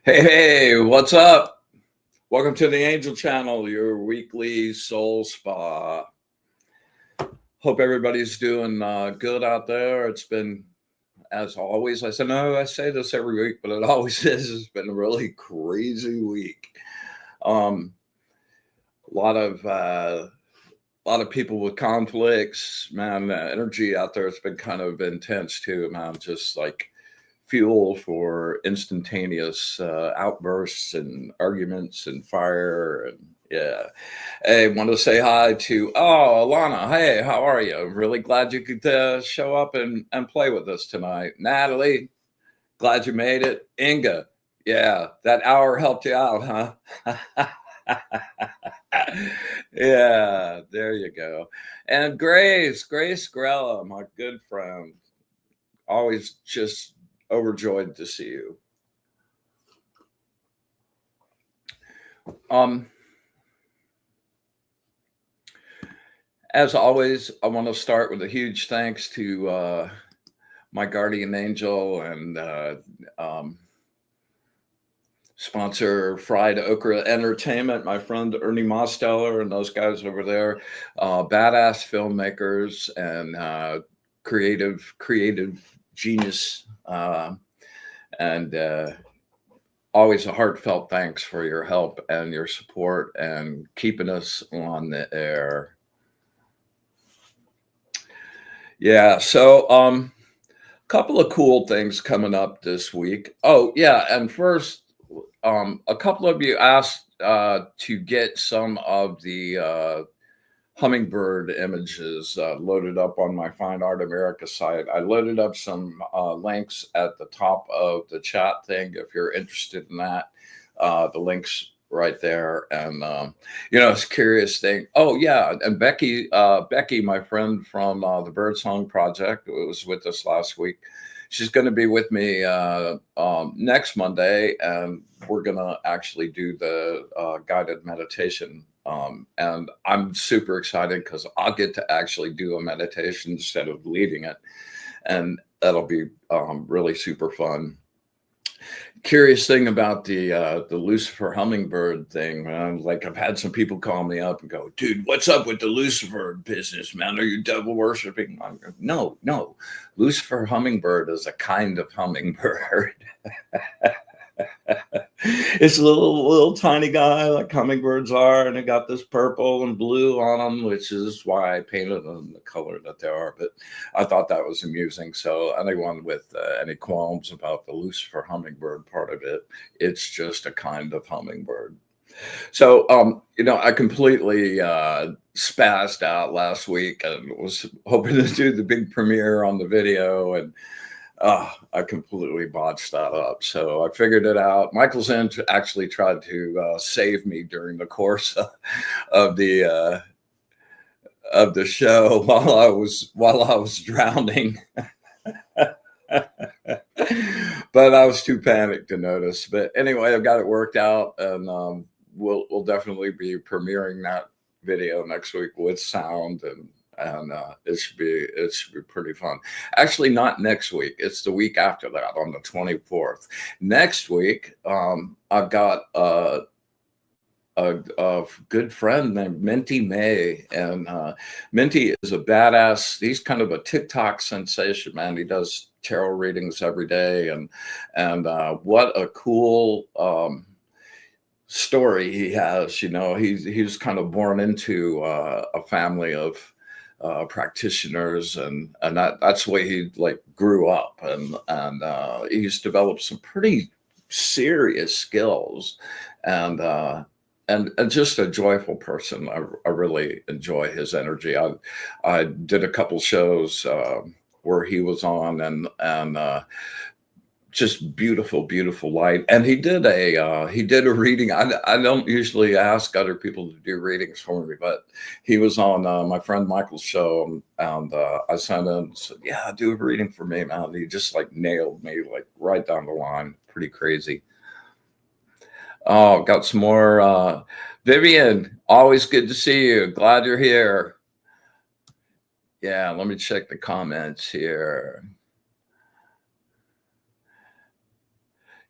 Hey, what's up? Welcome to the Angel Channel, your weekly soul spa. Hope everybody's doing good out there. It's been, as always, I say this every week, but it always is. It's been a really crazy week. Um, a lot of people with conflicts, man. The energy out there has been kind of intense too, man. Just like fuel for instantaneous outbursts and arguments and fire. And yeah. Hey, want to say hi to, Alana. Hey, how are you? I'm really glad you could show up and play with us tonight. Natalie, glad you made it. Inga, yeah, that hour helped you out, huh? Yeah, there you go. And Grace Grella, my good friend, always just overjoyed to see you. Um, as always, I want to start with a huge thanks to my guardian angel and sponsor Fried Okra Entertainment, my friend Ernie Mosteller and those guys over there, badass filmmakers and creative genius, and always a heartfelt thanks for your help and your support and keeping us on the air. Yeah, so couple of cool things coming up this week. Oh yeah, and first, a couple of you asked to get some of the hummingbird images loaded up on my Fine Art America site. I loaded up some links at the top of the chat thing if you're interested in that. The links right there. And it's a curious thing. Oh yeah, and Becky, my friend from the Birdsong Project, who was with us last week, she's going to be with me next Monday, and we're going to actually do the guided meditation. And I'm super excited because I'll get to actually do a meditation instead of leading it, and that'll be really super fun. Curious thing about the Lucifer hummingbird thing, man. Like, I've had some people call me up and go, "Dude, what's up with the Lucifer business, man? Are you devil worshiping?" I'm going, no. Lucifer hummingbird is a kind of hummingbird. It's a little tiny guy like hummingbirds are, and they got this purple and blue on them, which is why I painted them the color that they are. But I thought that was amusing. So anyone with any qualms about the Lucifer hummingbird part of it, it's just a kind of hummingbird. So I completely spazzed out last week and was hoping to do the big premiere on the video, and I completely botched that up. So I figured it out. Michael Zinn actually tried to save me during the course of the show while I was drowning. But I was too panicked to notice. But anyway, I've got it worked out, and we'll definitely be premiering that video next week with sound, and it should be pretty fun. Actually, not next week. It's the week after that, on the 24th. Next week, I've got a good friend named Minty May, and Minty is a badass. He's kind of a TikTok sensation, man. He does tarot readings every day, and what a cool story he has. He's kind of born into a family of practitioners, and that's the way he grew up, and he's developed some pretty serious skills, and just a joyful person. I really enjoy his energy. I did a couple shows where he was on, and just beautiful light. And he did a reading. I don't usually ask other people to do readings for me, but he was on my friend Michael's show, and I sent him and said, "Yeah, do a reading for me, man." He just nailed me right down the line. Pretty crazy. Oh, got some more. Vivian, always good to see you. Glad you're here. Yeah, let me check the comments here.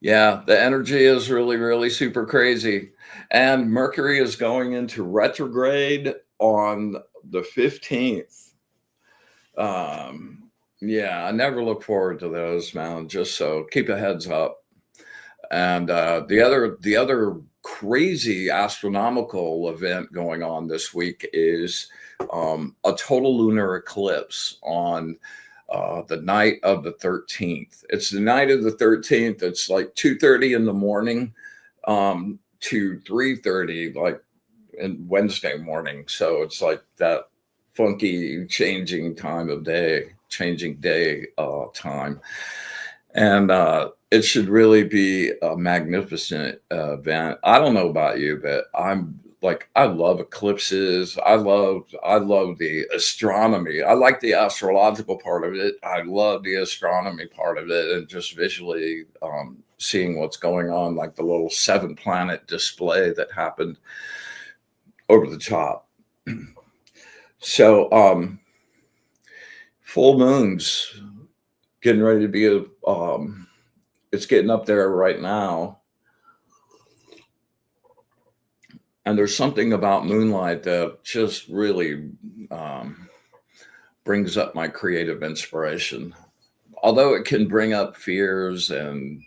Yeah, the energy is really, really super crazy. And Mercury is going into retrograde on the 15th. Um, yeah, I never look forward to those, man. Just so keep a heads up. And the other crazy astronomical event going on this week is a total lunar eclipse on the night of the 13th. It's the night of the 13th. It's like 2:30 in the morning to 3:30, like in Wednesday morning. So it's like that funky changing day time. And it should really be a magnificent event. I don't know about you, but I'm like I love eclipses. I love the astronomy. I like the astrological part of it. I love the astronomy part of it, and just visually seeing what's going on, like the little seven planet display that happened over the top. So full moons getting ready to be it's getting up there right now. And there's something about moonlight that just really um, brings up my creative inspiration. Although it can bring up fears and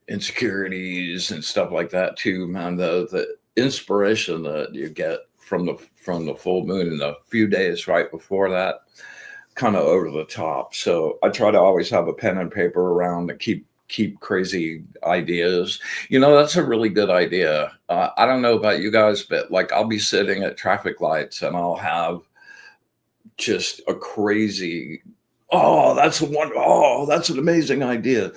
insecurities and stuff like that too, man. The inspiration that you get from the full moon and a few days right before that, kind of over the top. So I try to always have a pen and paper around to keep crazy ideas. That's a really good idea. I don't know about you guys, but like I'll be sitting at traffic lights and I'll have just a crazy, that's an amazing idea.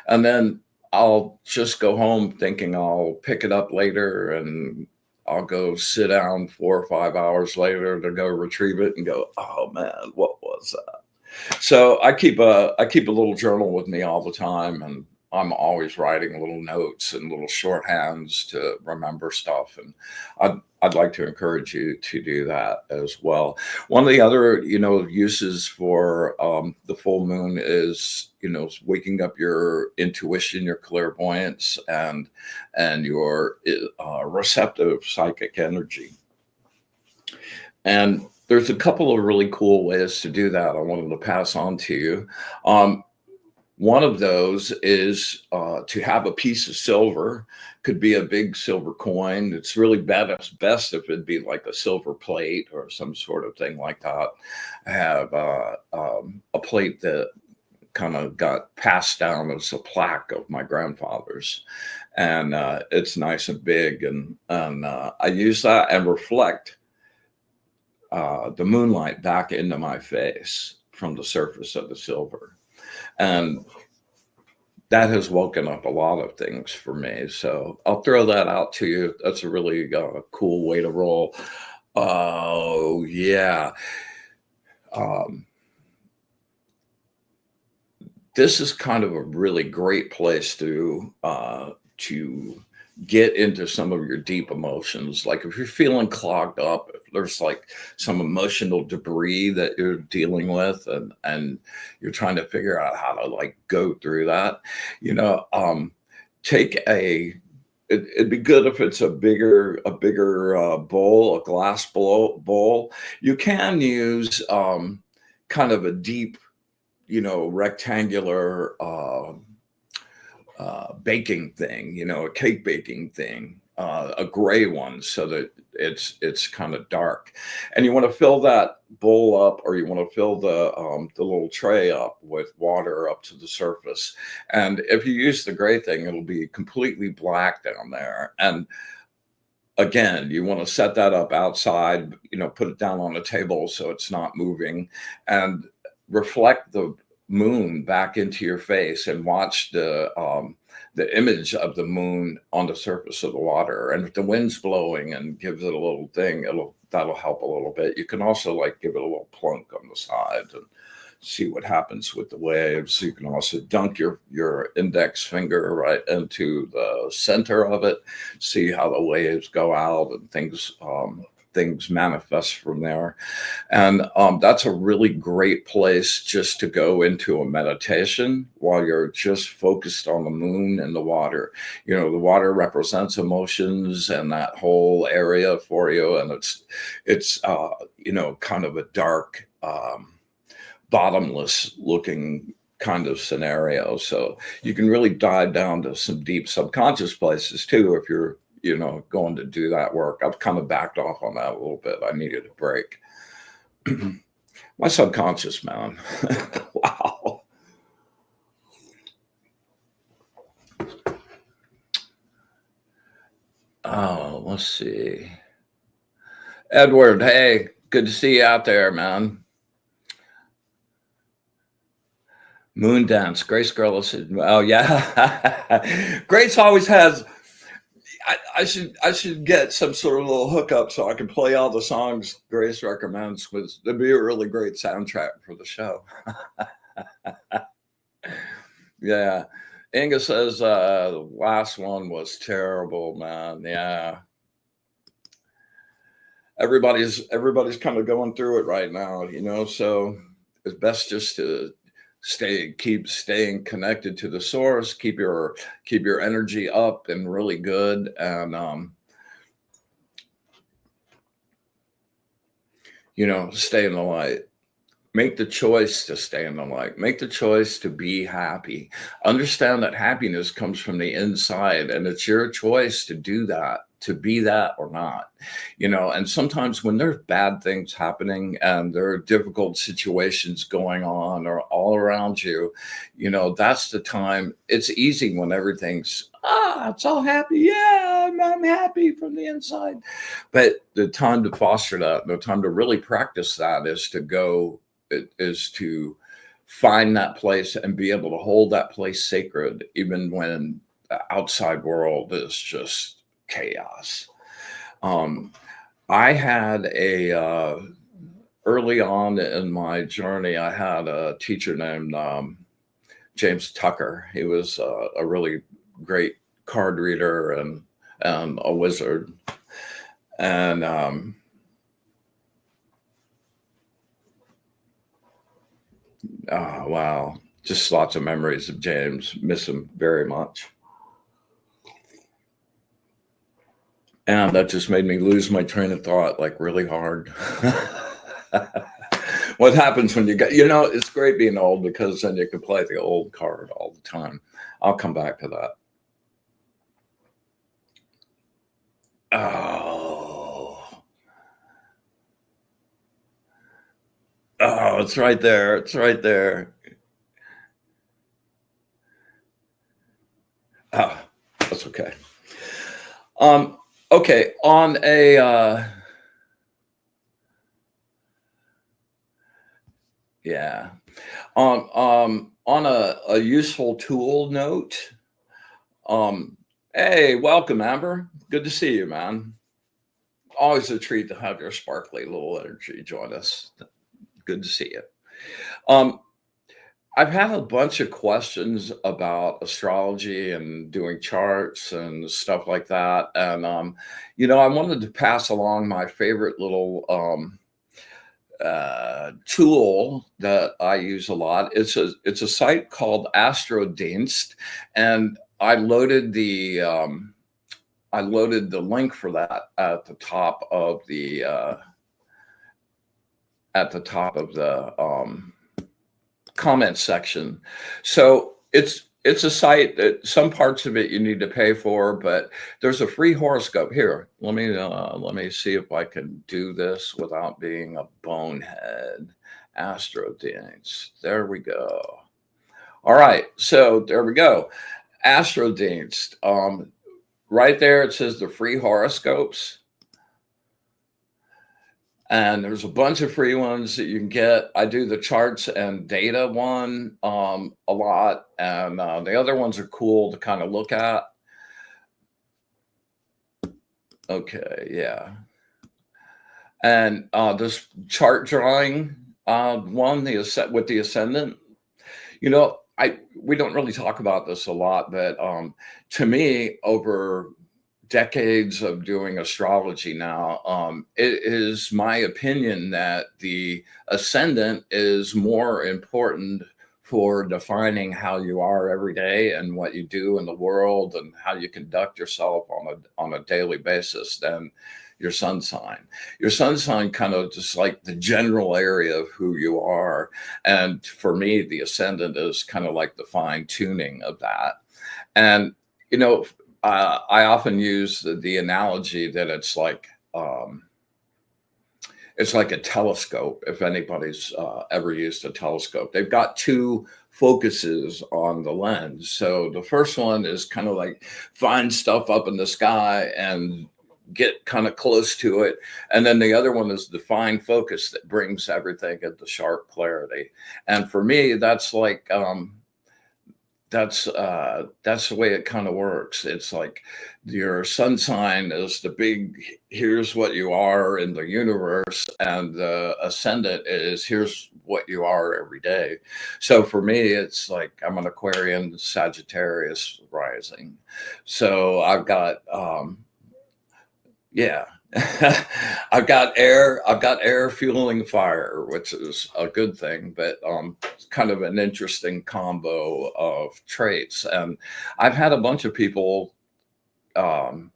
And then I'll just go home thinking I'll pick it up later, and I'll go sit down 4 or 5 hours later to go retrieve it and go, oh man, what was that? So I keep a little journal with me all the time, and I'm always writing little notes and little shorthands to remember stuff. And I'd like to encourage you to do that as well. One of the other uses for the full moon is waking up your intuition, your clairvoyance, and your receptive psychic energy. And there's a couple of really cool ways to do that I wanted to pass on to you. Um, One of those is to have a piece of silver, could be a big silver coin. It's really best if it'd be like a silver plate or some sort of thing like that. I have a plate that kind of got passed down as a plaque of my grandfather's, and it's nice and big, and I use that and reflect the moonlight back into my face from the surface of the silver. And that has woken up a lot of things for me. So I'll throw that out to you. That's a really cool way to roll. Oh, yeah. Um, this is kind of a really great place to get into some of your deep emotions. Like if you're feeling clogged up, if there's like some emotional debris that you're dealing with, and you're trying to figure out how to like go through that, you know, take it'd be good if it's a bigger bowl, a glass bowl. You can use kind of a deep, rectangular baking thing, a cake baking thing, a gray one, so that it's kind of dark. And you want to fill that bowl up, or you want to fill the little tray up with water up to the surface. And if you use the gray thing, it'll be completely black down there. And again, you want to set that up outside, put it down on a table so it's not moving, and reflect the moon back into your face and watch the image of the moon on the surface of the water. And if the wind's blowing and gives it a little thing, that'll help a little bit. You can also like give it a little plunk on the side and see what happens with the waves. You can also dunk your index finger right into the center of it, see how the waves go out and things. things manifest from there. And that's a really great place just to go into a meditation while you're just focused on the moon and the water. You know, the water represents emotions and that whole area for you. And it's you know, kind of a dark, bottomless looking kind of scenario. So you can really dive down to some deep subconscious places too if you're, you know, going to do that work. I've kind of backed off on that a little bit. I needed a break. My subconscious, man. Wow. Oh, let's see. Edward, hey, good to see you out there, man. Moon dance. Grace Girl said, oh yeah. Grace always has. I should get some sort of little hookup so I can play all the songs Grace recommends. Because it'd be a really great soundtrack for the show. Yeah. Inga says the last one was terrible, man. Yeah. Everybody's kind of going through it right now, you know. So it's best just to keep staying connected to the source, keep your energy up and really good, and you know, stay in the light. Make the choice to stay in the light. Make the choice to be happy. Understand that happiness comes from the inside, and it's your choice to do that, to be that or not. You know, and sometimes when there's bad things happening and there are difficult situations going on or all around you, you know, that's the time. It's easy when everything's it's all happy. Yeah, I'm happy from the inside. But the time to foster that, the time to really practice that is to find that place and be able to hold that place sacred, even when the outside world is just chaos. I had early on in my journey, I had a teacher named James Tucker. He was a really great card reader and a wizard. And wow, just lots of memories of James. Miss him very much. And that just made me lose my train of thought like really hard. What happens when you get, you know, it's great being old because then you can play the old card all the time. I'll come back to that. Oh, it's right there. It's right there. That's okay. Okay, on a yeah, on a useful tool note. Hey, welcome, Amber. Good to see you, man. Always a treat to have your sparkly little energy join us. Good to see you. Um, I've had a bunch of questions about astrology and doing charts and stuff like that. And, you know, I wanted to pass along my favorite little tool that I use a lot. It's a site called Astrodienst, and I loaded the link for that at the top of the comment section. So it's a site that some parts of it you need to pay for, but there's a free horoscope here. Let me see if I can do this without being a bonehead. Astrodienst. There we go. All right, so there we go. Astrodienst. Right there it says the free horoscopes. And there's a bunch of free ones that you can get. I do the charts and data one a lot, and the other ones are cool to kind of look at. Okay, yeah. And this chart drawing one, with the ascendant, you know, we don't really talk about this a lot, but to me, over decades of doing astrology now, it is my opinion that the ascendant is more important for defining how you are every day and what you do in the world and how you conduct yourself on a daily basis than your sun sign. Your sun sign kind of just like the general area of who you are. And for me, the ascendant is kind of like the fine tuning of that. And, you know, I often use the analogy that it's like a telescope. If anybody's ever used a telescope, they've got two focuses on the lens. So the first one is kind of like find stuff up in the sky and get kind of close to it. And then the other one is the fine focus that brings everything into sharp clarity. And for me, that's like, that's the way it kind of works. It's like your sun sign is the big, here's what you are in the universe, and the ascendant is here's what you are every day. So for me, it's like I'm an Aquarian Sagittarius rising. So I've got yeah. I've got air fueling fire, which is a good thing, but it's kind of an interesting combo of traits. And I've had a bunch of people kind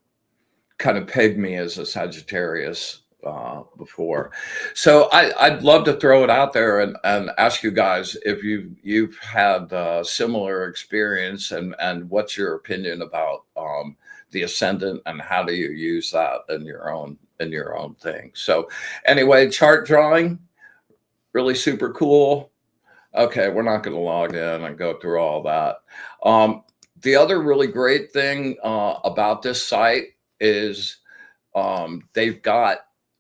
of peg me as a Sagittarius before. So I'd love to throw it out there and ask you guys if you've had similar experience, and what's your opinion about the ascendant, and how do you use that in your own thing. So anyway, chart drawing, really super cool. Okay, we're not going to log in and go through all that. The other really great thing about this site is they've got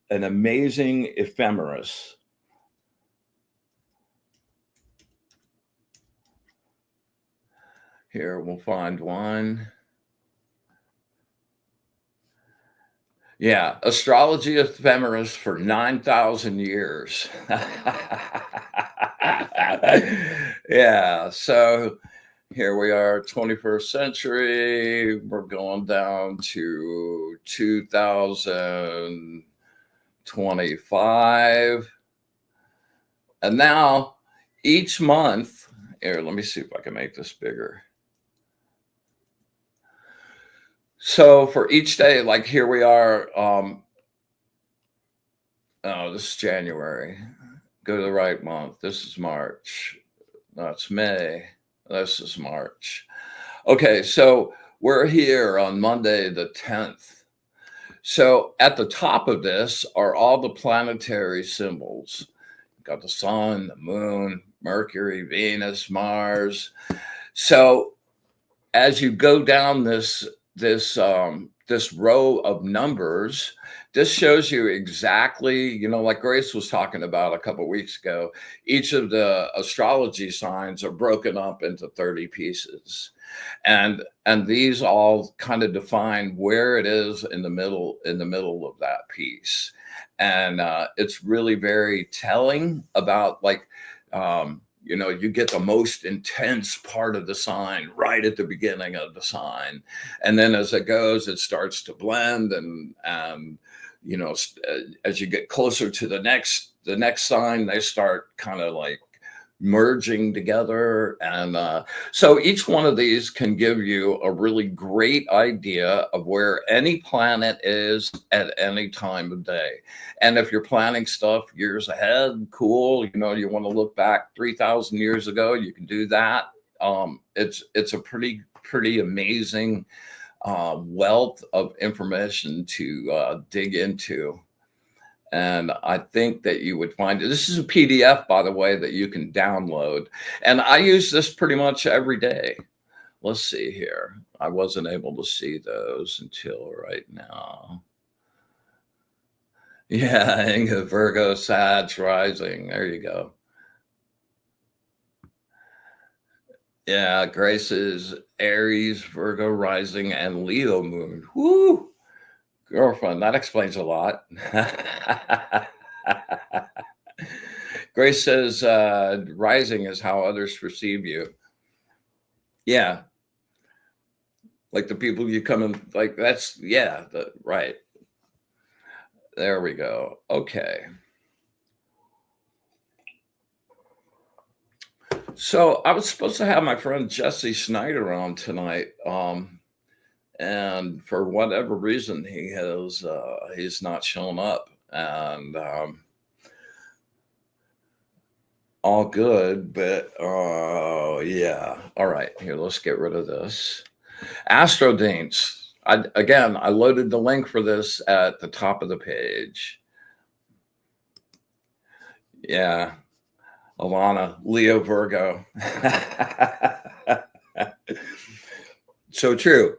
an amazing ephemeris. Here, we'll find one. Yeah, astrology ephemeris for 9,000 years. Yeah, so here we are, 21st century. We're going down to 2025. And now each month, here, let me see if I can make this bigger. So for each day, like here we are, oh, this is January. Go to the right month. This is March. That's May. This is March. Okay, so we're here on Monday the 10th. So at the top of this are all the planetary symbols. You've got the sun, the moon, Mercury, Venus, Mars. So as you go down this row of numbers, this shows you exactly, you know, like Grace was talking about a couple of weeks ago, each of the astrology signs are broken up into 30 pieces. And these all kind of define where it is in the middle of that piece. And it's really very telling about like, you know, you get the most intense part of the sign right at the beginning of the sign. And then as it goes, it starts to blend. And you know, as you get closer to the next sign, they start kind of like merging together. And so each one of these can give you a really great idea of where any planet is at any time of day. And if you're planning stuff years ahead, cool. You know, you want to look back 3,000 years ago, you can do that. It's a pretty amazing wealth of information to dig into. And I think that you would find it. This is a PDF, by the way, that you can download. And I use this pretty much every day. Let's see here. I wasn't able to see those until right now. Yeah, Inga, Virgo, Sag, rising. There you go. Yeah, Grace is Aries, Virgo, rising, and Leo moon. Woo! Girlfriend, that explains a lot. Grace says rising is how others perceive you. Yeah. Like the people you come in, like that's, yeah, right. There we go. Okay. So I was supposed to have my friend Jesse Snyder on tonight. And for whatever reason, he's not shown up. And all good, but yeah. All right, here, let's get rid of this. Astrodaints. I loaded the link for this at the top of the page. Yeah, Alana, Leo, Virgo. So true.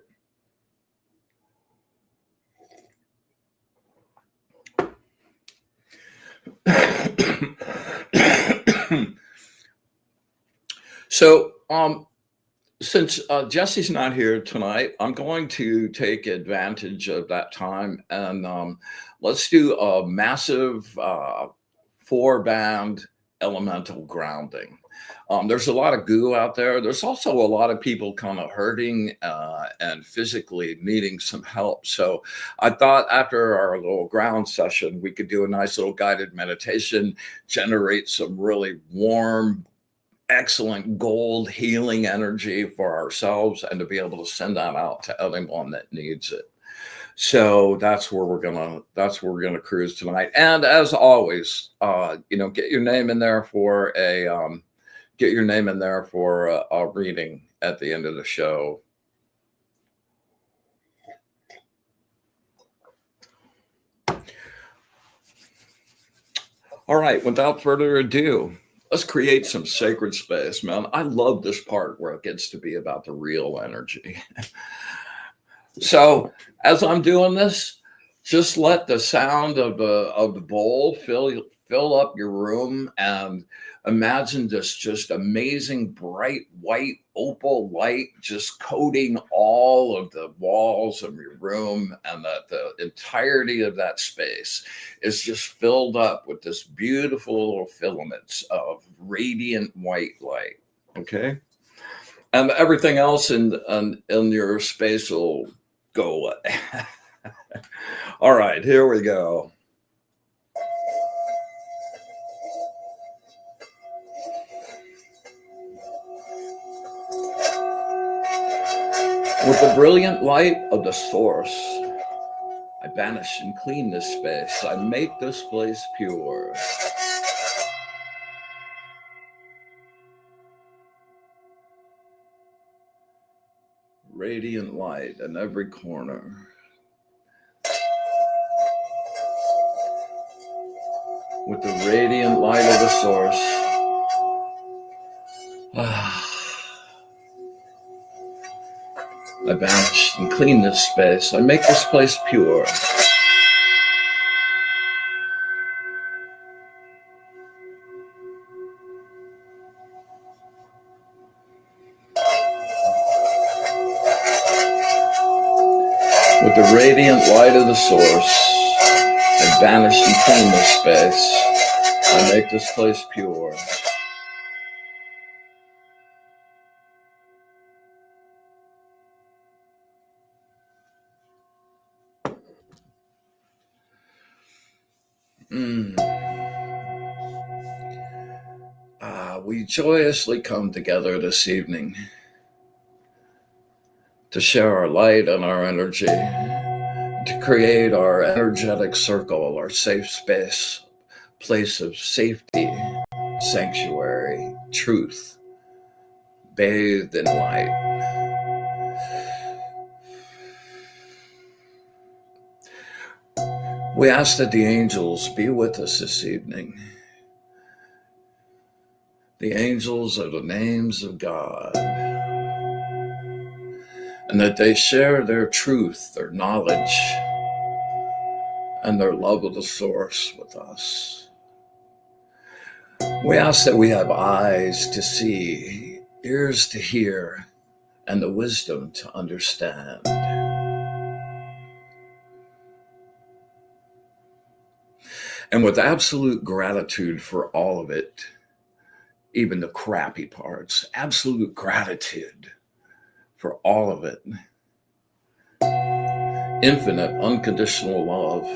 So, since Jesse's not here tonight, I'm going to take advantage of that time and let's do a massive 4-band elemental grounding. There's a lot of goo out there. There's also a lot of people kind of hurting and physically needing some help. So I thought after our little ground session, we could do a nice little guided meditation, generate some really warm, excellent gold healing energy for ourselves and to be able to send that out to anyone that needs it. So that's where we're gonna cruise tonight. And as always, get your name in there for a reading at the end of the show. All right, without further ado, let's create some sacred space, man. I love this part where it gets to be about the real energy. So as I'm doing this, just let the sound of the bowl fill up your room and imagine this just amazing bright white opal light just coating all of the walls of your room, and that the entirety of that space is just filled up with this beautiful little filaments of radiant white light. Okay. And everything else in your space will go away. All right, here we go. With the brilliant light of the source, I banish and clean this space. I make this place pure. Radiant light in every corner. With the radiant light of the source, I banish and clean this space. I make this place pure. With the radiant light of the source, I banish and clean this space. I make this place pure. We joyously come together this evening to share our light and our energy, to create our energetic circle, our safe space, place of safety, sanctuary, truth, bathed in light. We ask that the angels be with us this evening. The angels are the names of God, and that they share their truth, their knowledge, and their love of the source with us. We ask that we have eyes to see, ears to hear, and the wisdom to understand. And with absolute gratitude for all of it, even the crappy parts, absolute gratitude for all of it. infinite, unconditional love,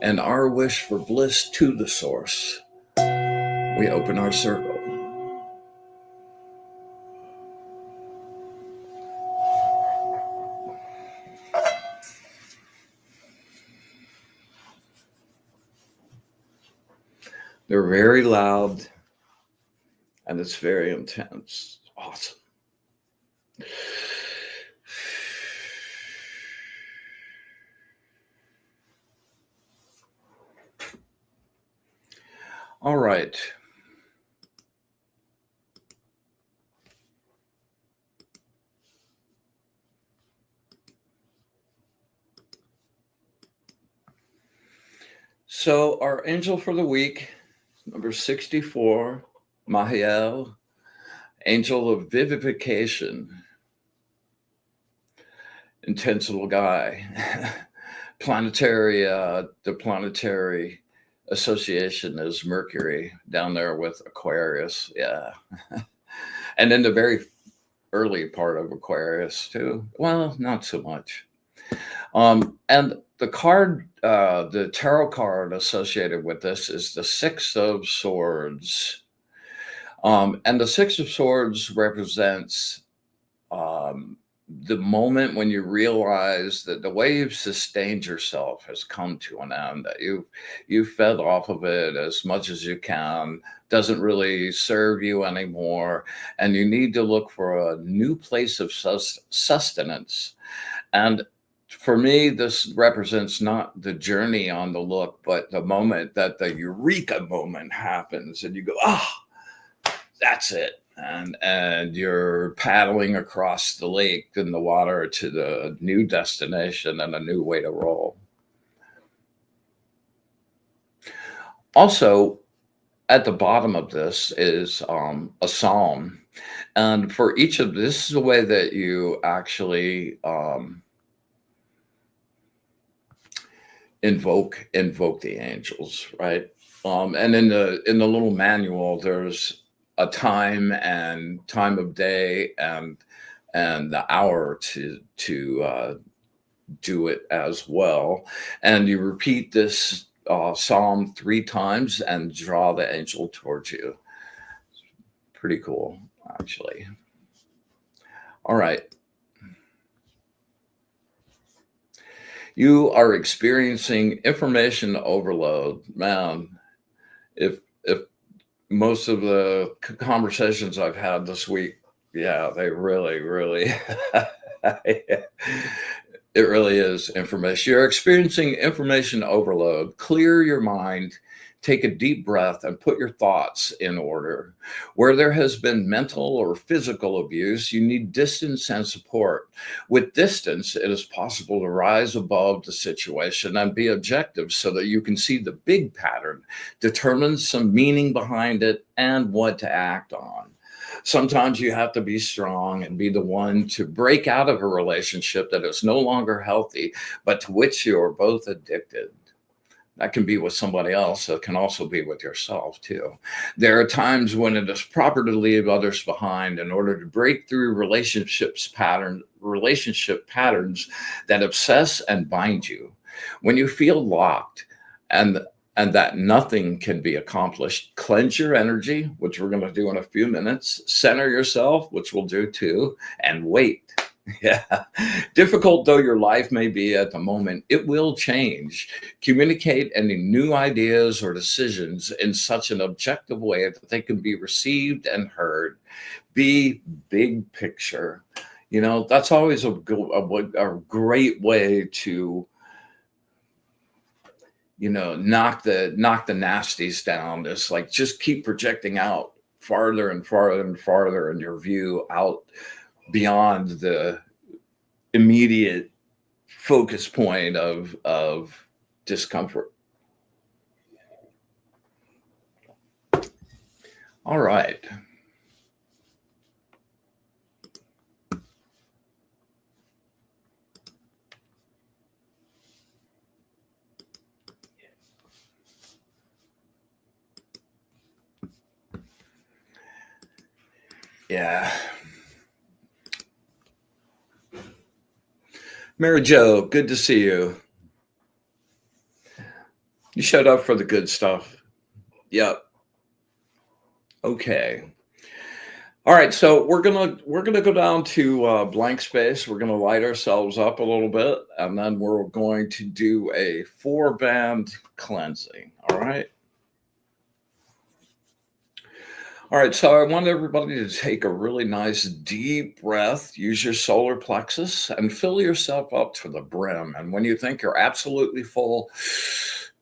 and our wish for bliss to the source, we open our circle. They're very loud and it's very intense. Awesome. All right. So our angel for the week, number 64, Mehiel, angel of vivification, intense little guy. The planetary association is Mercury down there with Aquarius. Yeah. And in the very early part of Aquarius too. Well, not so much. And the tarot card associated with this is the Six of Swords. And the Six of Swords represents the moment when you realize that the way you've sustained yourself has come to an end, that you've fed off of it as much as you can, doesn't really serve you anymore, and you need to look for a new place of sustenance. And for me, this represents not the journey on the look, but the moment that the eureka moment happens and you go, that's it. And you're paddling across the lake in the water to the new destination and a new way to roll. Also, at the bottom of this is a psalm. And for each of this is the way that you actually invoke the angels, right? And in the little manual, there's a time of day and the hour to do it as well. And you repeat this psalm 3 times and draw the angel towards you. Pretty cool, actually. All right. You are experiencing information overload. Man, if most of the conversations I've had this week, yeah, they really, it really is information. You're experiencing information overload. Clear your mind, take a deep breath, and put your thoughts in order. Where there has been mental or physical abuse, you need distance and support. With distance, it is possible to rise above the situation and be objective so that you can see the big pattern, determine some meaning behind it, and what to act on. Sometimes you have to be strong and be the one to break out of a relationship that is no longer healthy, but to which you are both addicted. That can be with somebody else. It can also be with yourself too. There are times when it is proper to leave others behind in order to break through relationship patterns that obsess and bind you. When you feel locked and that nothing can be accomplished, cleanse your energy, which we're going to do in a few minutes, center yourself, which we'll do too, and wait. Yeah. Difficult though your life may be at the moment, it will change. Communicate any new ideas or decisions in such an objective way that they can be received and heard. Be big picture. You know, that's always a great way to, you know, knock the nasties down. It's like just keep projecting out farther and farther and farther in your view out beyond the immediate focus point of discomfort. All right. Yeah. Mary Jo, good to see you. You showed up for the good stuff. Yep. Okay. All right. So we're gonna go down to blank space. We're gonna light ourselves up a little bit, and then we're going to do a 4-band cleansing. All right. All right, so I want everybody to take a really nice deep breath. Use your solar plexus and fill yourself up to the brim. And when you think you're absolutely full,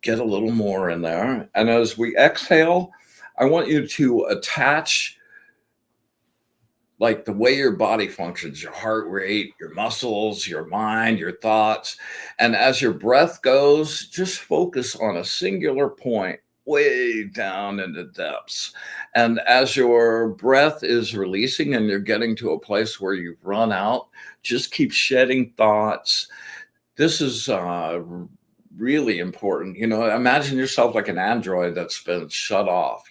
get a little more in there. And as we exhale, I want you to attach like the way your body functions, your heart rate, your muscles, your mind, your thoughts. And as your breath goes, just focus on a singular point way down in the depths. And as your breath is releasing and you're getting to a place where you've run out, just keep shedding thoughts. This is really important. Imagine yourself like an android that's been shut off.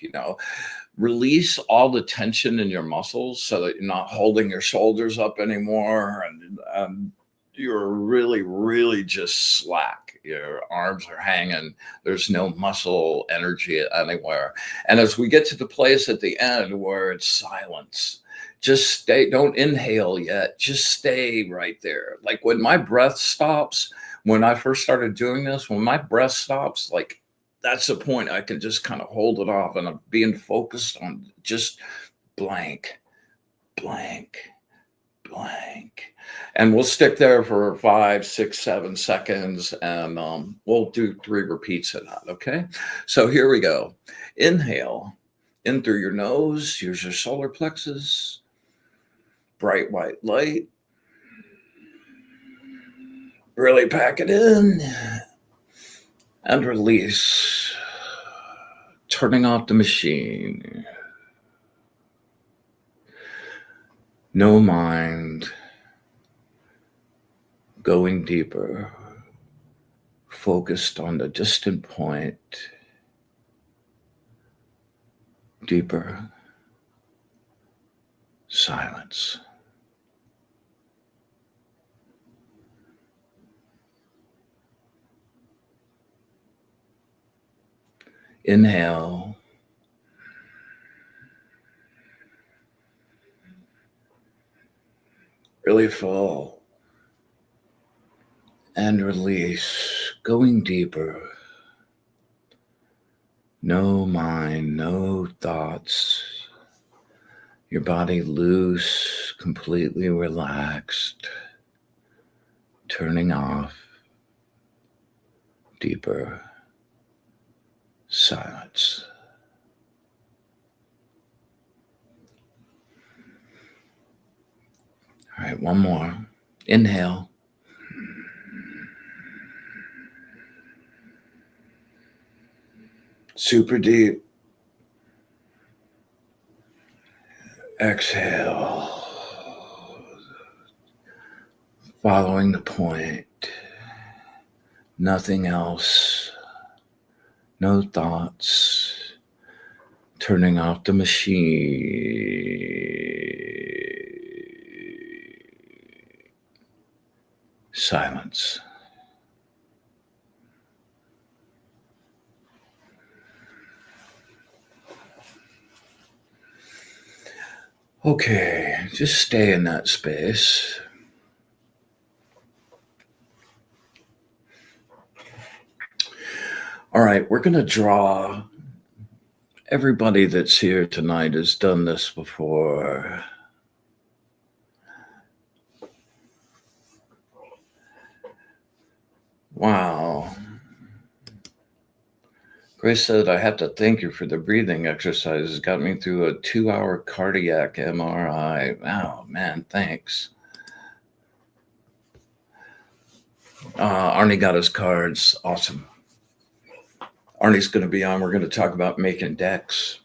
Release all the tension in your muscles so that you're not holding your shoulders up anymore, and you're really just slack. Your arms are hanging. There's no muscle energy anywhere. And as we get to the place at the end where it's silence, just stay. Don't inhale yet. Just stay right there. Like when my breath stops, when I first started doing this, when my breath stops, like that's the point. I can just kind of hold it off, and I'm being focused on just blank, blank, blank. And we'll stick there for 5, 6, 7 seconds, and we'll do 3 repeats of that. Okay. So here we go. Inhale in through your nose. Use your solar plexus. Bright white light. Really pack it in. And release, turning off the machine. No mind, going deeper, focused on the distant point, deeper, silence. Inhale. Really full. And release, going deeper. No mind, no thoughts. Your body loose, completely relaxed. Turning off. Deeper. Silence. All right, one more. Inhale. Super deep. Exhale. Following the point. Nothing else. No thoughts. Turning off the machine. Silence. Okay, just stay in that space. All right, we're going to draw. Everybody that's here tonight has done this before. Wow. Grace said, I have to thank you for the breathing exercises. Got me through a 2-hour cardiac MRI. Wow, man, thanks. Arnie got his cards. Awesome. Arnie's going to be on. We're going to talk about making decks.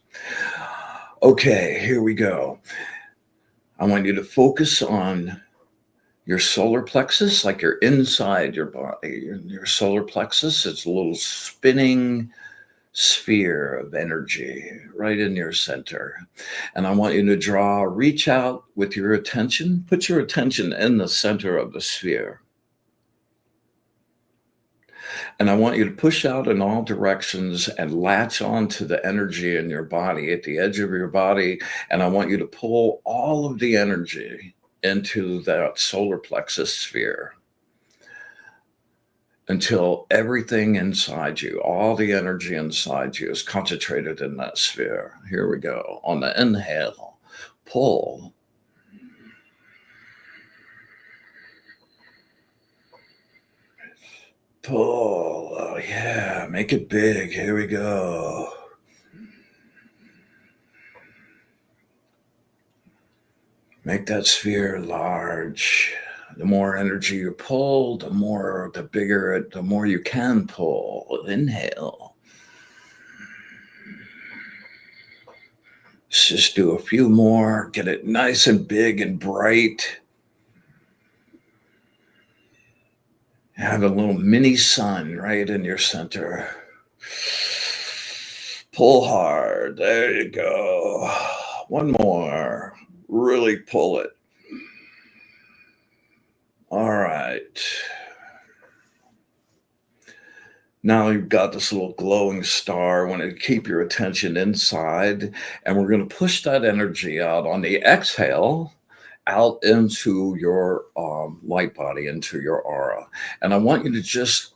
Okay, here we go. I want you to focus on your solar plexus, like you're inside your body. Your solar plexus, it's a little spinning sphere of energy right in your center. And I want you to reach out with your attention, put your attention in the center of the sphere. And I want you to push out in all directions and latch on to the energy in your body, at the edge of your body. And I want you to pull all of the energy into that solar plexus sphere until everything inside you, all the energy inside you, is concentrated in that sphere. Here we go. On the inhale, pull. Pull. Oh, yeah. Make it big. Here we go. Make that sphere large. The more energy you pull, the more you can pull. Inhale. Let's just do a few more. Get it nice and big and bright. Have a little mini sun right in your center. Pull hard. There you go. One more. Really pull it. All right. Now you've got this little glowing star. I want to keep your attention inside, and we're going to push that energy out on the exhale out into your light body, into your aura. And I want you to just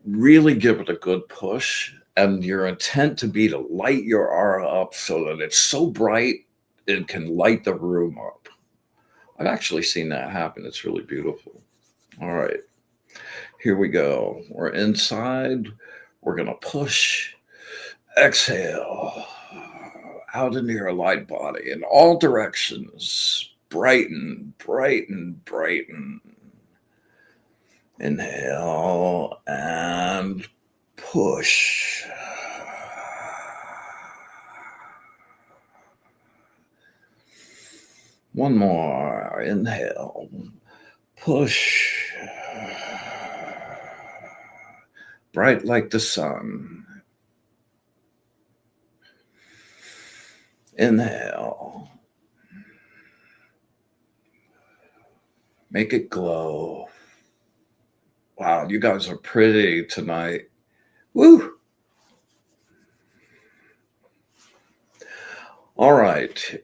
really give it a good push, and your intent to be to light your aura up so that it's so bright it can light the room up. I've actually seen that happen. It's really beautiful. All right. Here we go. We're inside. We're going to push. Exhale out into your light body in all directions. Brighten, brighten, brighten. Inhale and push. One more. Inhale. Push. Bright like the sun. Inhale. Make it glow. Wow, you guys are pretty tonight. Woo! All right.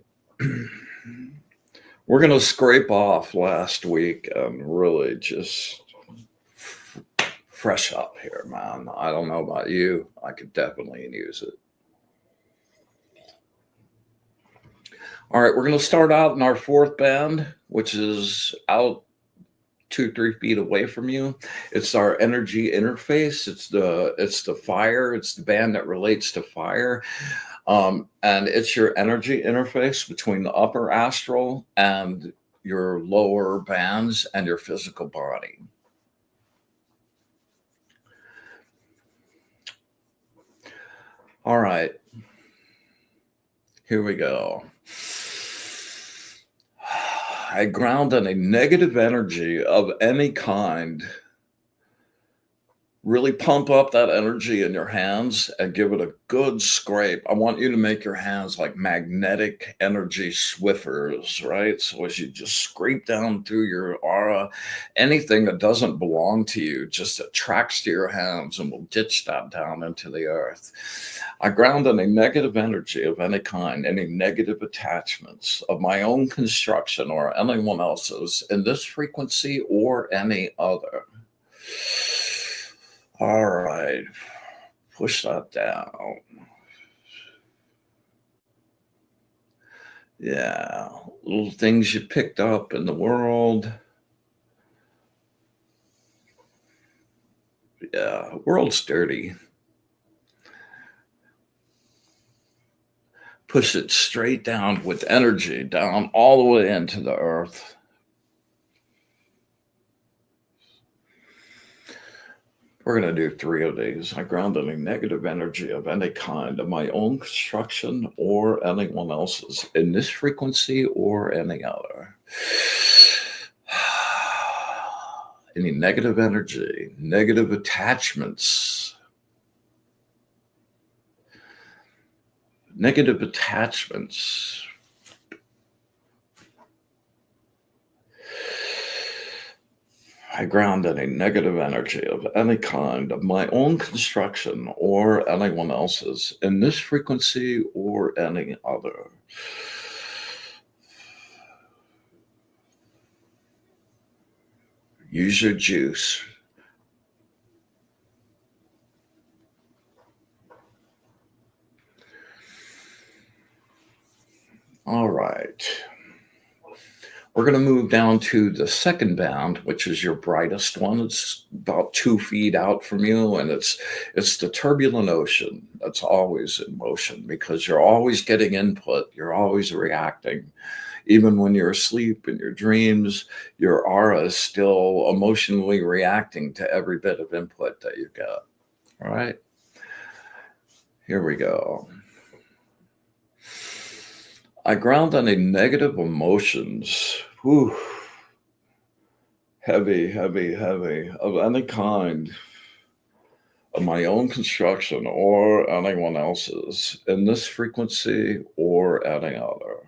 We're going to scrape off last week and really just fresh up here, man. I don't know about you. I could definitely use it. All right, we're going to start out in our fourth band, which is out 2-3 feet away from you. It's our energy interface. It's the fire. It's the band that relates to fire. And it's your energy interface between the upper astral and your lower bands and your physical body. All right. Here we go. I ground in a negative energy of any kind. Really pump up that energy in your hands and give it a good scrape. I want you to make your hands like magnetic energy Swiffers, right? So as you just scrape down through your aura, anything that doesn't belong to you just attracts to your hands and will ditch that down into the earth. I ground in a negative energy of any kind, any negative attachments of my own construction or anyone else's in this frequency or any other. All right, push that down. Yeah, little things you picked up in the world. Yeah, world's dirty. Push it straight down with energy, down all the way into the earth. We're going to do 3 of these. I ground any negative energy of any kind of my own construction or anyone else's in this frequency or any other. Any negative energy, negative attachments. Negative attachments. I ground any negative energy of any kind of my own construction or anyone else's in this frequency or any other. Use your juice. All right. We're going to move down to the second band, which is your brightest one. It's about 2 feet out from you, and it's the turbulent ocean that's always in motion because you're always getting input. You're always reacting. Even when you're asleep in your dreams, your aura is still emotionally reacting to every bit of input that you get. All right. Here we go. I ground any negative emotions. Whew. Heavy, heavy, heavy of any kind of my own construction or anyone else's in this frequency or any other.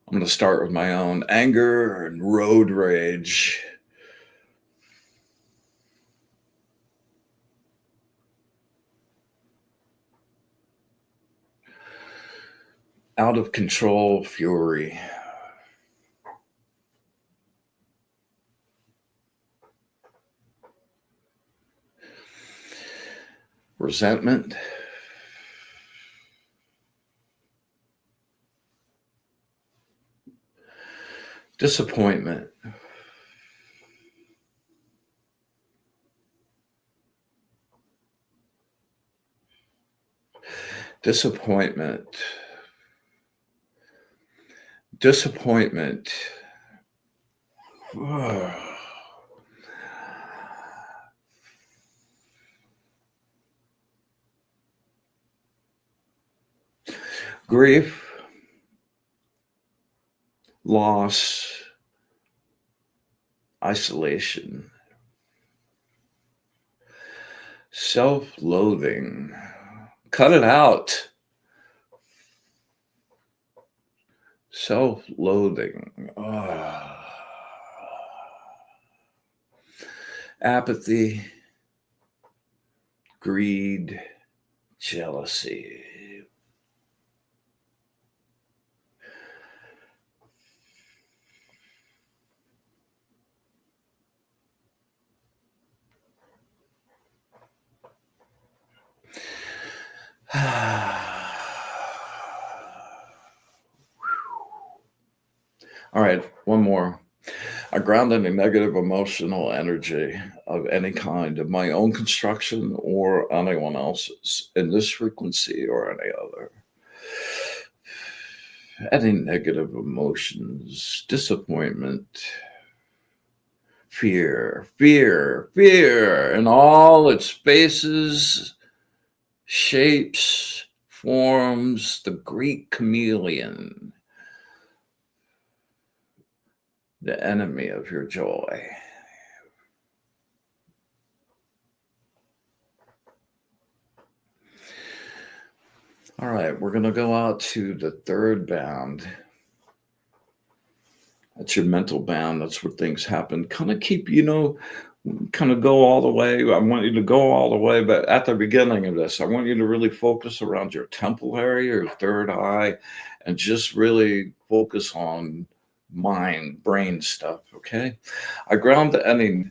I'm going to start with my own anger and road rage. Out of control fury. Resentment. Disappointment. Disappointment. Disappointment. Grief. Loss. Isolation. Self-loathing. Cut it out. Self-loathing. Apathy. Greed. Jealousy. All right, one more. I ground any negative emotional energy of any kind of my own construction or anyone else's in this frequency or any other. Any negative emotions, disappointment, fear, fear, fear in all its faces, shapes, forms, the Greek chameleon, the enemy of your joy. All right, we're going to go out to the third band. That's your mental band. That's where things happen. Kind of keep, kind of go all the way. I want you to go all the way, but at the beginning of this, I want you to really focus around your temple area, your third eye, and just really focus on mind, brain stuff, okay? I ground any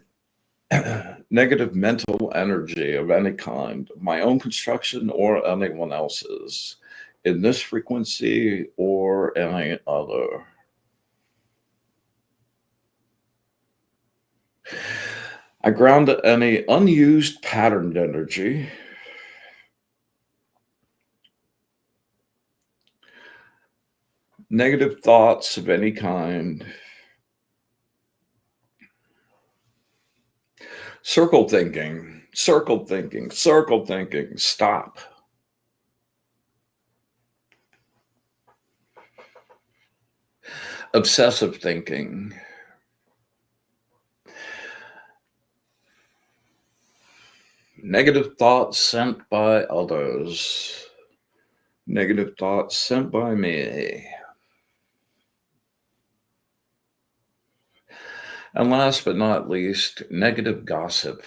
negative mental energy of any kind, my own construction or anyone else's, in this frequency or any other. I ground any unused patterned energy, negative thoughts of any kind, circle thinking, circle thinking, circle thinking, stop. Obsessive thinking. Negative thoughts sent by others. Negative thoughts sent by me. And last but not least, negative gossip.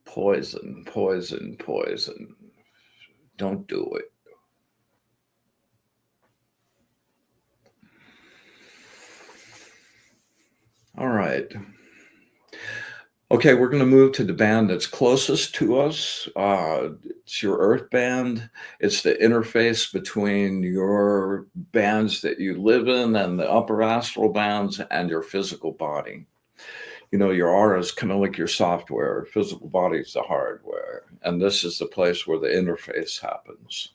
Poison, poison, poison. Don't do it. All right. Okay, we're going to move to the band that's closest to us. It's your earth band. It's the interface between your bands that you live in and the upper astral bands and your physical body. You know, your aura is kind of like your software, physical body is the hardware. And this is the place where the interface happens.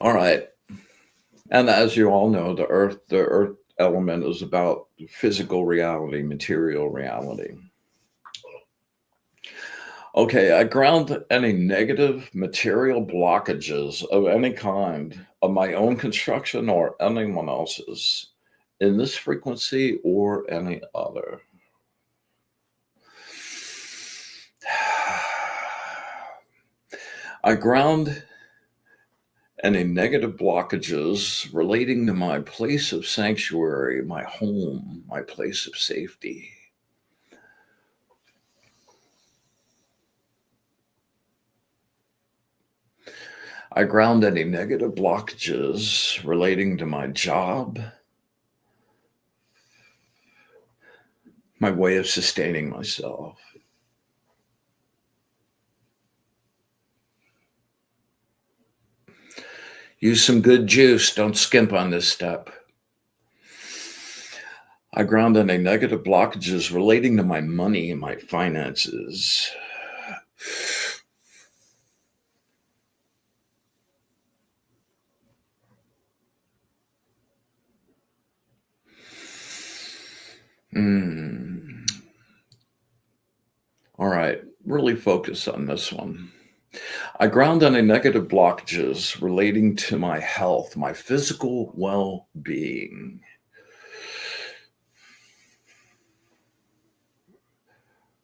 All right. And as you all know, the earth element is about physical reality, material reality. Okay, I ground any negative material blockages of any kind of my own construction or anyone else's in this frequency or any other. I ground any negative blockages relating to my place of sanctuary, my home, my place of safety. I ground any negative blockages relating to my job, my way of sustaining myself. Use some good juice. Don't skimp on this step. I ground any negative blockages relating to my money and my finances. All right, really focus on this one. I ground any negative blockages relating to my health, my physical well being.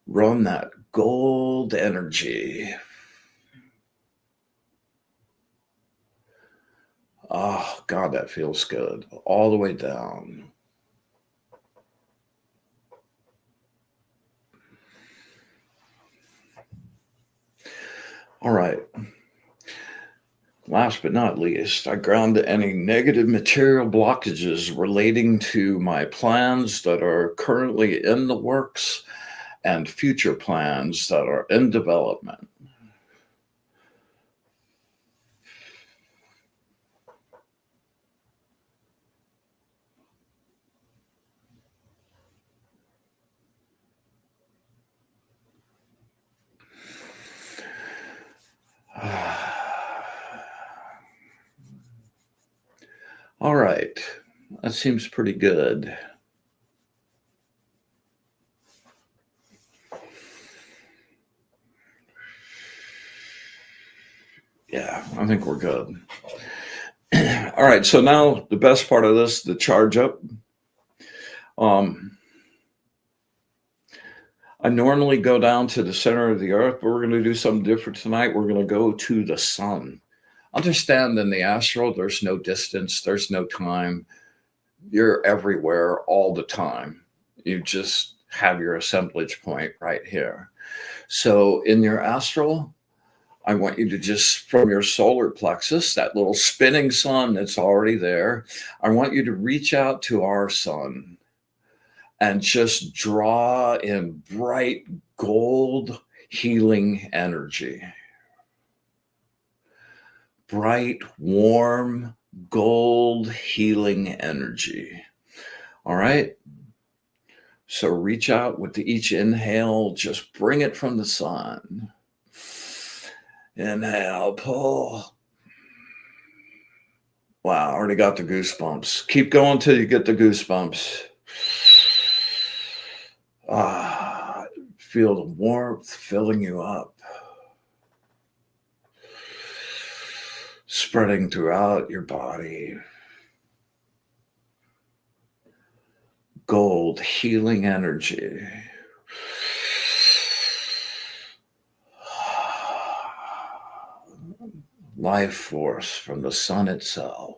Run that gold energy. Oh, God, that feels good. All the way down. All right. Last but not least, I ground any negative material blockages relating to my plans that are currently in the works and future plans that are in development. All right. That seems pretty good. Yeah, I think we're good. All right. So now the best part of this, the charge up. I normally go down to the center of the earth, but we're going to do something different tonight. We're going to go to the sun. Understand in the astral, there's no distance, there's no time. You're everywhere all the time. You just have your assemblage point right here. So in your astral, I want you to just, from your solar plexus, that little spinning sun that's already there, I want you to reach out to our sun and just draw in bright gold healing energy. Bright, warm, gold healing energy. All right. So reach out with each inhale, just bring it from the sun. Inhale, pull. Wow, I already got the goosebumps. Keep going till you get the goosebumps. Feel the warmth filling you up, spreading throughout your body. gold healing energy. Life force from the sun itself.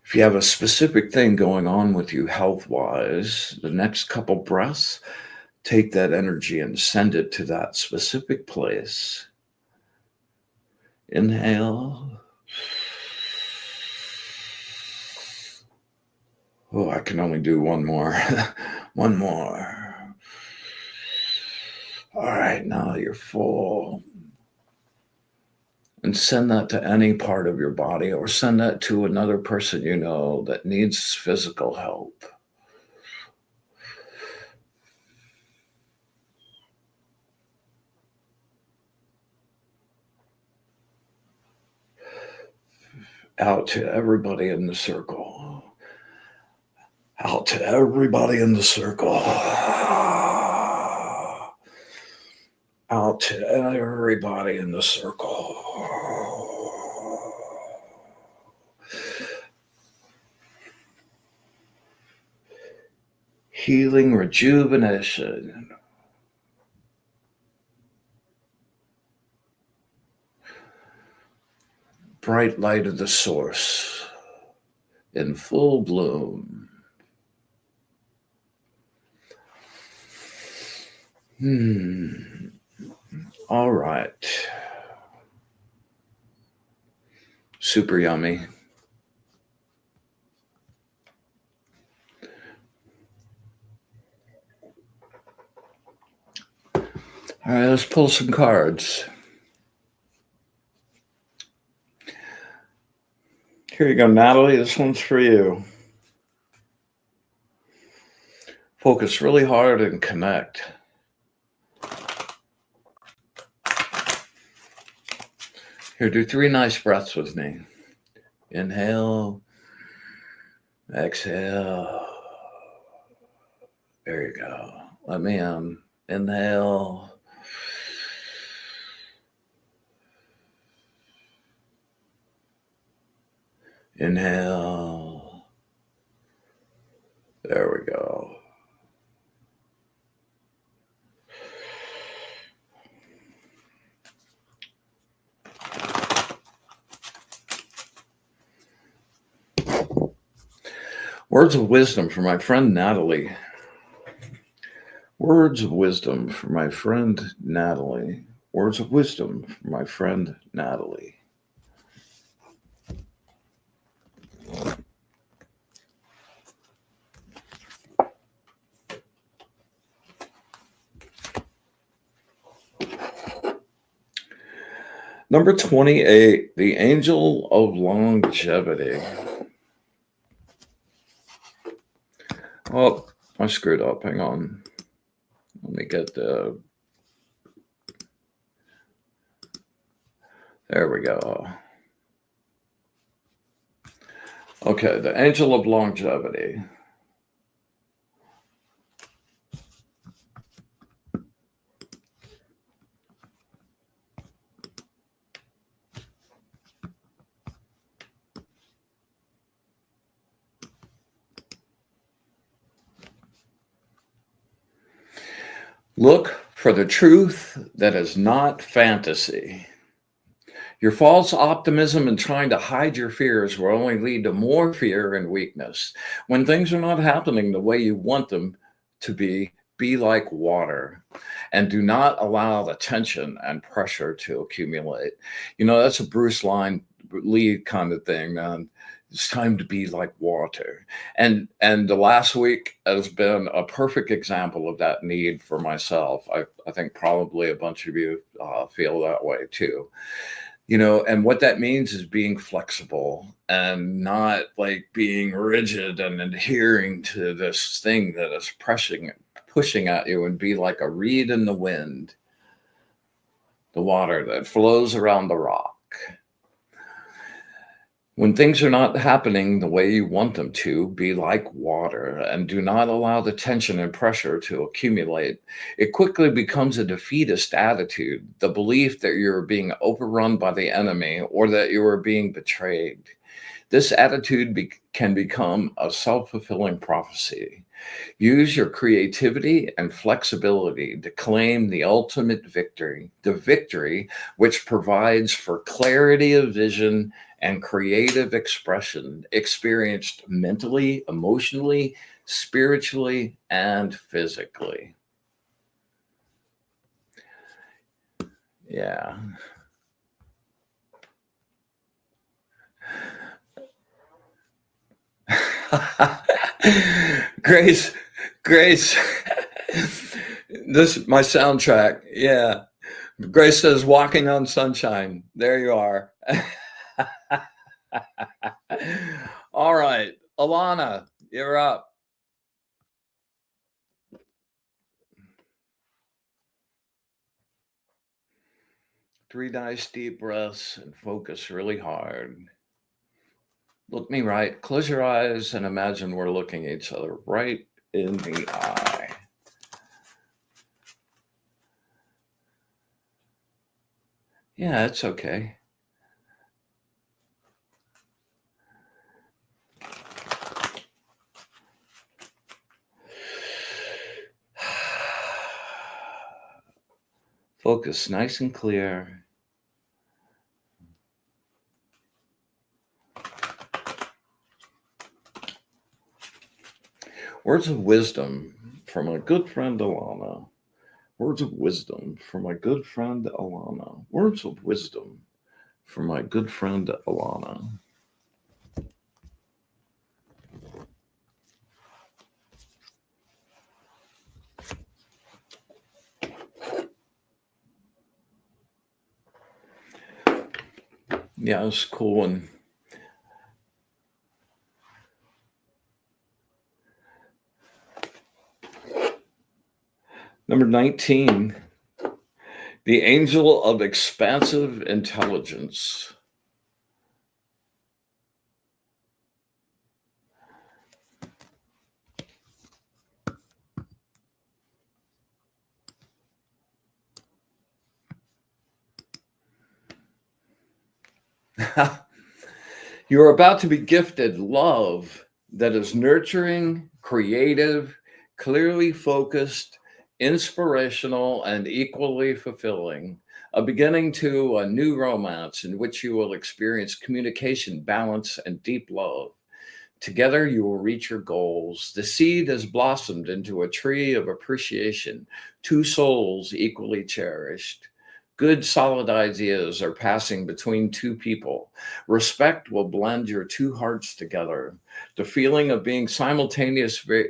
If you have a specific thing going on with you health-wise, the next couple breaths, take that energy and send it to that specific place. Inhale. Oh, I can only do one more. One more. All right, now you're full. And send that to any part of your body, or send that to another person you know that needs physical help. Out to everybody in the circle. Out to everybody in the circle. Out to everybody in the circle. Healing, rejuvenation. Bright light of the source in full bloom. All right. Super yummy. All right, let's pull some cards. Here you go, Natalie. This one's for you. Focus really hard and connect. Here, do 3 nice breaths with me. Inhale. Exhale. There you go. Let me inhale. Inhale. There we go. Words of wisdom for my friend Natalie. Words of wisdom for my friend Natalie. Words of wisdom for my friend Natalie. Number 28, the angel of longevity. Oh, I screwed up. Hang on. Let me get the... There we go. Okay, the angel of longevity. Look for the truth that is not fantasy. Your false optimism and trying to hide your fears will only lead to more fear and weakness. When things are not happening the way you want them to be like water, and do not allow the tension and pressure to accumulate. You know, that's a Bruce Lee kind of thing, man. It's time to be like water. And the last week has been a perfect example of that need for myself. I think probably a bunch of you feel that way too. You know, and what that means is being flexible and not like being rigid and adhering to this thing that is pushing at you, and be like a reed in the wind, the water that flows around the rock. When things are not happening the way you want them to, be like water and do not allow the tension and pressure to accumulate. It quickly becomes a defeatist attitude, the belief that you're being overrun by the enemy or that you are being betrayed. This attitude can become a self fulfilling prophecy. Use your creativity and flexibility to claim the ultimate victory, the victory which provides for clarity of vision and creative expression experienced mentally, emotionally, spiritually, and physically. Yeah. Grace, Grace, this my soundtrack. Yeah. Grace says walking on sunshine. There you are. All right. Alana, you're up. 3 nice deep breaths and focus really hard. Look me right. Close your eyes and imagine we're looking each other right in the eye. Yeah, it's okay. Focus nice and clear. Words of wisdom from my good friend Alana. Words of wisdom from my good friend Alana. Words of wisdom from my good friend Alana. Yeah, it's cool. And number 19, the angel of expansive intelligence. You are about to be gifted love that is nurturing, creative, clearly focused, inspirational, and equally fulfilling. A beginning to a new romance in which you will experience communication, balance, and deep love. Together, you will reach your goals. The seed has blossomed into a tree of appreciation, two souls equally cherished. Good, solid ideas are passing between two people. Respect will blend your two hearts together. The feeling of being simultaneously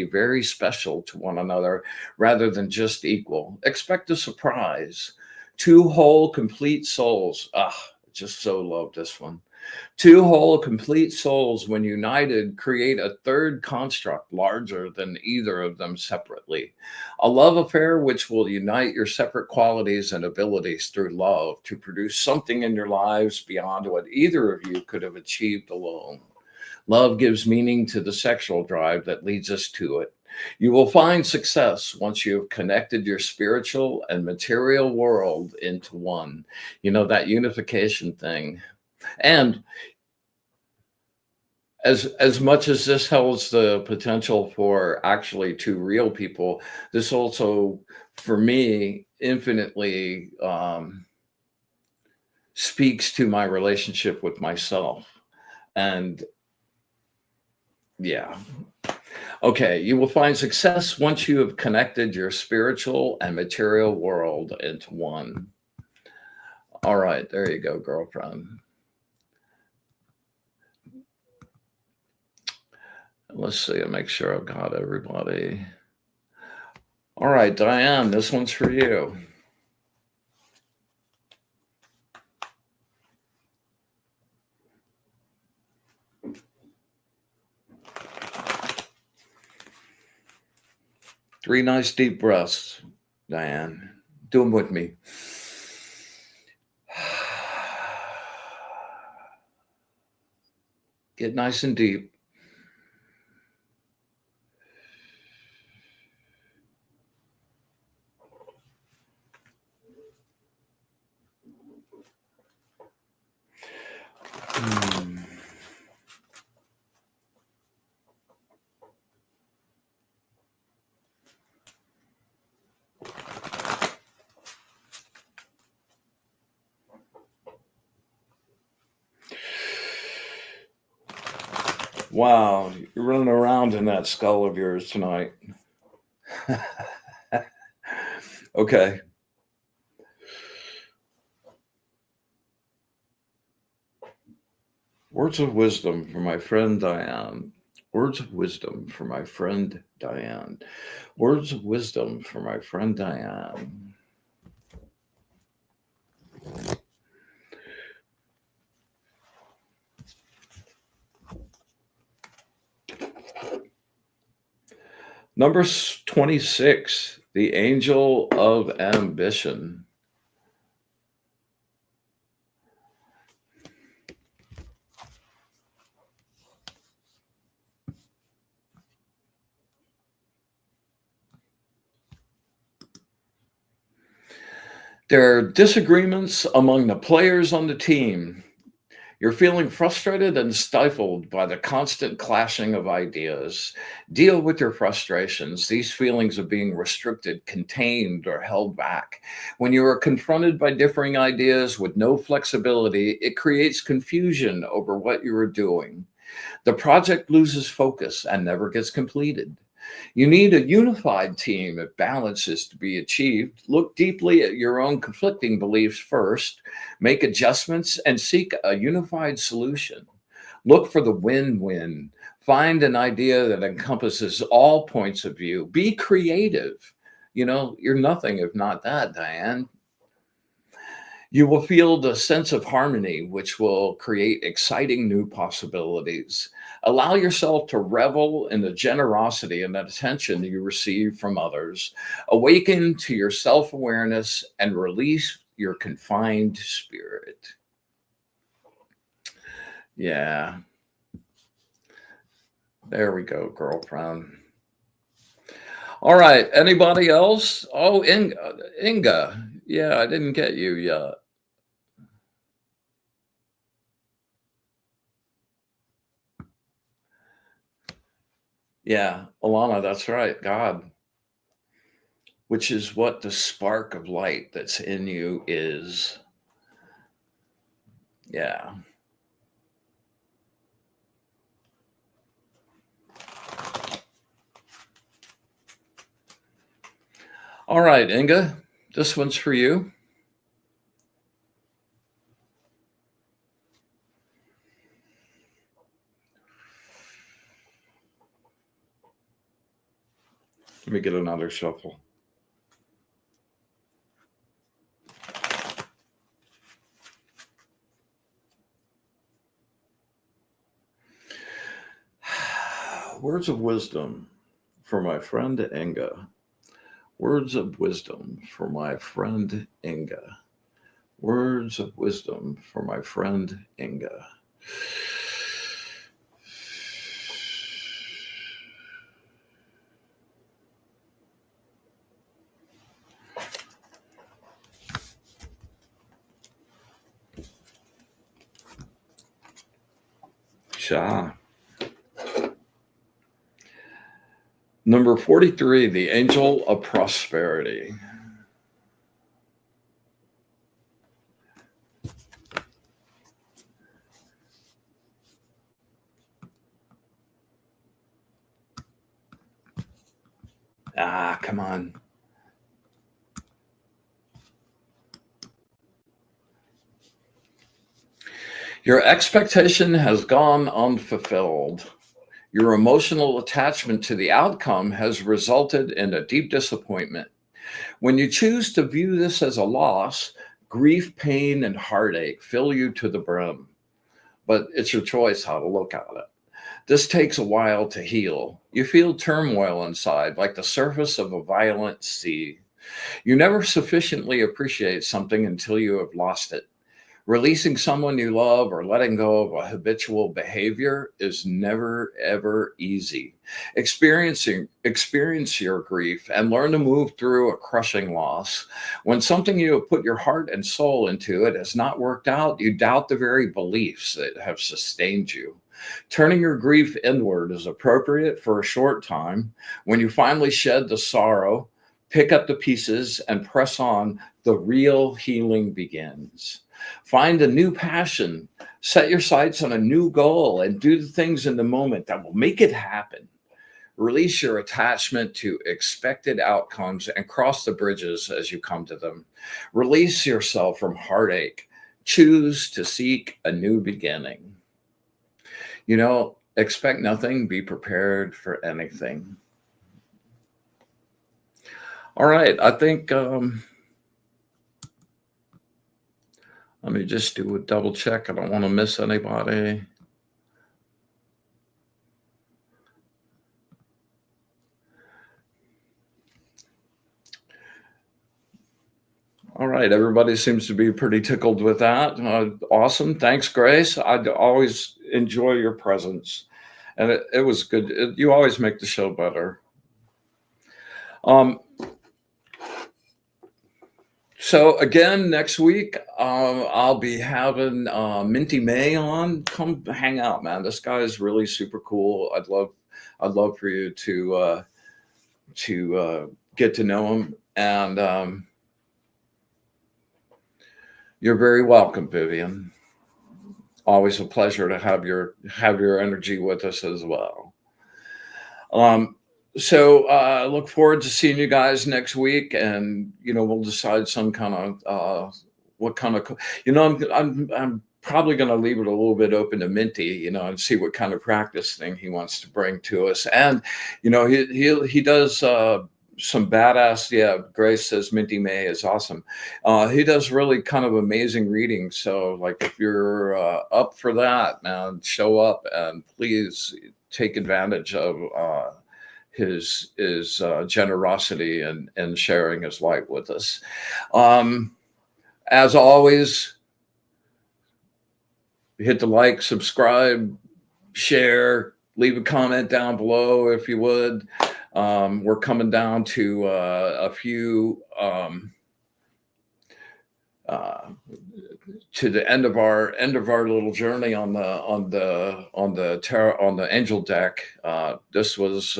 very special to one another rather than just equal. Expect a surprise. Two whole, complete souls. Ah, just so love this one. Two whole, complete souls, when united, create a third construct larger than either of them separately. A love affair which will unite your separate qualities and abilities through love to produce something in your lives beyond what either of you could have achieved alone. Love gives meaning to the sexual drive that leads us to it. You will find success once you have connected your spiritual and material world into one. You know, that unification thing. And as much as this holds the potential for actually two real people, this also, for me, infinitely speaks to my relationship with myself. And yeah, okay, you will find success once you have connected your spiritual and material world into one. All right, there you go, girlfriend. Let's see, and make sure I've got everybody. All right, Diane, this one's for you. Three nice deep breaths, Diane. Do them with me. Get nice and deep. Wow, you're running around in that skull of yours tonight. Okay. Words of wisdom for my friend Diane. Words of wisdom for my friend Diane. Words of wisdom for my friend Diane. Number 26, the angel of ambition. There are disagreements among the players on the team. You're feeling frustrated and stifled by the constant clashing of ideas. Deal with your frustrations, these feelings of being restricted, contained, or held back. When you are confronted by differing ideas with no flexibility, it creates confusion over what you are doing. The project loses focus and never gets completed. You need a unified team if balance is to be achieved. Look deeply at your own conflicting beliefs first, make adjustments, and seek a unified solution. Look for the win win. Find an idea that encompasses all points of view. Be creative. You're nothing if not that, Diane. You will feel the sense of harmony, which will create exciting new possibilities. Allow yourself to revel in the generosity and attention you receive from others. Awaken to your self awareness and release your confined spirit. Yeah. There we go, girlfriend. All right. Anybody else? Oh, Inga. Yeah, I didn't get you yet. Yeah, Alana, that's right. God, which is what the spark of light that's in you is. Yeah. All right, Inga, this one's for you. Let me get another shuffle. Words of wisdom for my friend Inga. Words of wisdom for my friend Inga. Words of wisdom for my friend Inga. Shah. Number 43, the angel of prosperity. Ah, come on. Your expectation has gone unfulfilled. Your emotional attachment to the outcome has resulted in a deep disappointment. When you choose to view this as a loss, grief, pain, and heartache fill you to the brim. But it's your choice how to look at it. This takes a while to heal. You feel turmoil inside, like the surface of a violent sea. You never sufficiently appreciate something until you have lost it. Releasing someone you love or letting go of a habitual behavior is never, ever easy. Experience your grief and learn to move through a crushing loss. When something you have put your heart and soul into it has not worked out, you doubt the very beliefs that have sustained you. Turning your grief inward is appropriate for a short time. When you finally shed the sorrow, pick up the pieces and press on, the real healing begins. Find a new passion, set your sights on a new goal, and do the things in the moment that will make it happen. Release your attachment to expected outcomes and cross the bridges as you come to them. Release yourself from heartache. Choose to seek a new beginning. Expect nothing, be prepared for anything. All right, I think let me just do a double check. I don't want to miss anybody. All right, everybody seems to be pretty tickled with that. Awesome. Thanks, Grace. I always enjoy your presence. And it was good. You always make the show better. So again, next week, I'll be having Minty May on. Come hang out, man. This guy is really super cool. I'd love for you to get to know him. And you're very welcome, Vivian. Always a pleasure to have your energy with us as well. So I look forward to seeing you guys next week, and we'll decide some kind of what kind of I'm probably going to leave it a little bit open to Minty, and see what kind of practice thing he wants to bring to us. And he does some badass. Yeah, Grace says Minty May is awesome. He does really kind of amazing readings. So like if you're up for that, man, show up and please take advantage of his generosity and sharing his light with us. As always, hit the like, subscribe, share, leave a comment down below if you would. We're coming down to a few to the end of our little journey on the angel deck. This was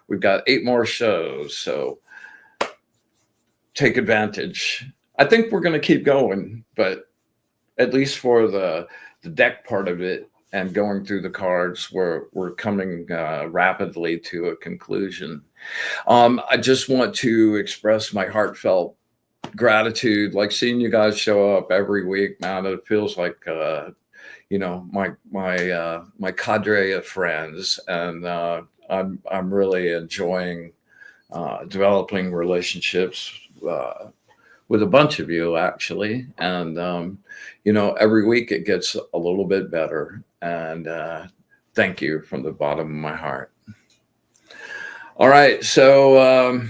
we've got 8 more shows, so take advantage. I think we're going to keep going, but at least for the deck part of it and going through the cards, we're coming rapidly to a conclusion. I just want to express my heartfelt gratitude, like seeing you guys show up every week, man. It feels like my cadre of friends, and I'm really enjoying developing relationships with a bunch of you, actually. And every week it gets a little bit better, and thank you from the bottom of my heart. All right, so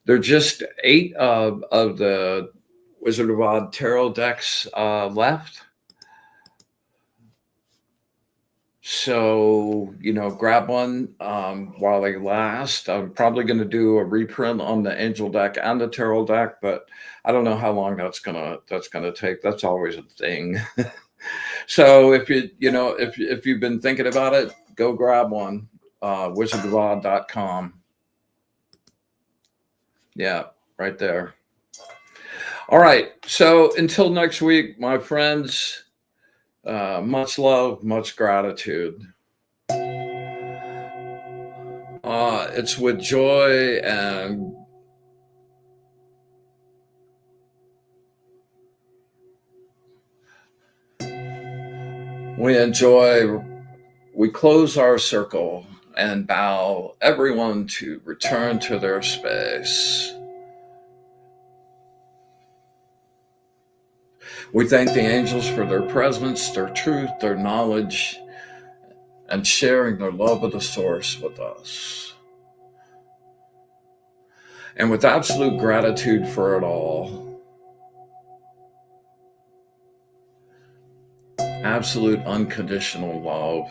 there are just 8 of the Wizard of Oz tarot decks left. So, grab one while they last. I'm probably going to do a reprint on the angel deck and the tarot deck, but I don't know how long that's gonna take. That's always a thing. So if if you've been thinking about it, go grab one. wizardofoz.com. Yeah, right there. All right. So until next week, my friends, much love, much gratitude. It's with joy and we close our circle and bow everyone to return to their space. We thank the angels for their presence, their truth, their knowledge, and sharing their love of the source with us. And with absolute gratitude for it all, absolute unconditional love,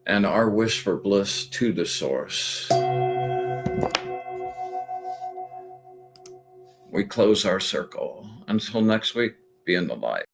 and our wish for bliss to the source. We close our circle. Until next week, be in the light.